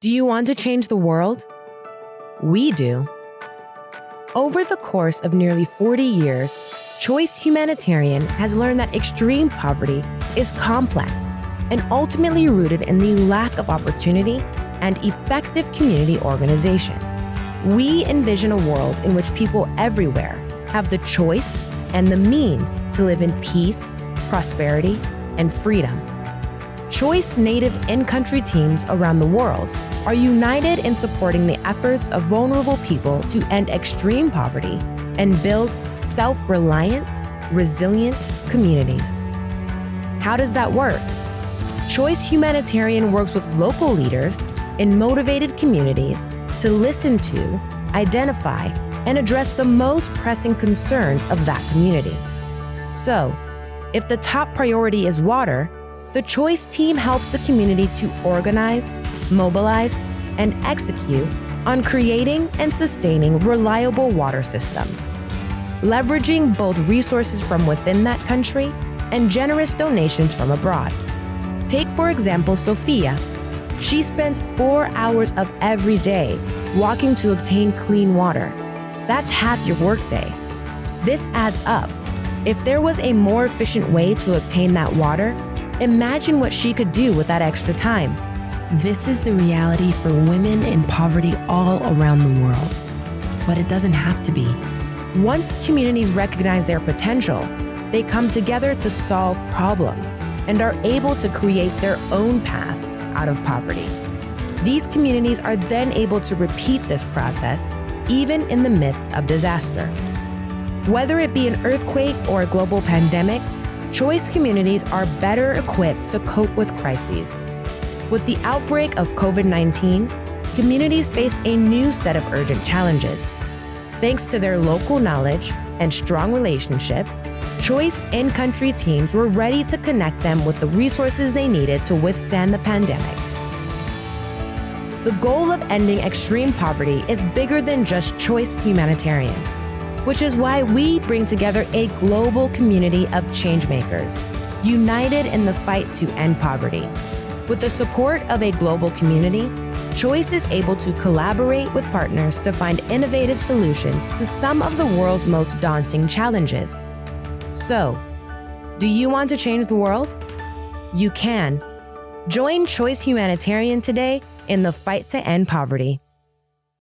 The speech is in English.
Do you want to change the world? We do. Over the course of nearly 40 years, Choice Humanitarian has learned that extreme poverty is complex and ultimately rooted in the lack of opportunity and effective community organization. We envision a world in which people everywhere have the choice and the means to live in peace, prosperity, and freedom. Choice Native in-country teams around the world are united in supporting the efforts of vulnerable people to end extreme poverty and build self-reliant, resilient communities. How does that work? Choice Humanitarian works with local leaders in motivated communities to listen to, identify, and address the most pressing concerns of that community. So, if the top priority is water, the Choice team helps the community to organize, mobilize, and execute on creating and sustaining reliable water systems, leveraging both resources from within that country and generous donations from abroad. Take, for example, Sophia. She spends 4 hours of every day walking to obtain clean water. That's half your workday. This adds up. If there was a more efficient way to obtain that water, imagine what she could do with that extra time. This is the reality for women in poverty all around the world. But it doesn't have to be. Once communities recognize their potential, they come together to solve problems and are able to create their own path out of poverty. These communities are then able to repeat this process even in the midst of disaster. Whether it be an earthquake or a global pandemic, Choice communities are better equipped to cope with crises. With the outbreak of COVID-19, communities faced a new set of urgent challenges. Thanks to their local knowledge and strong relationships, Choice in-country teams were ready to connect them with the resources they needed to withstand the pandemic. The goal of ending extreme poverty is bigger than just Choice Humanitarian, which is why we bring together a global community of changemakers, united in the fight to end poverty. With the support of a global community, Choice is able to collaborate with partners to find innovative solutions to some of the world's most daunting challenges. So, do you want to change the world? You can. Join Choice Humanitarian today in the fight to end poverty.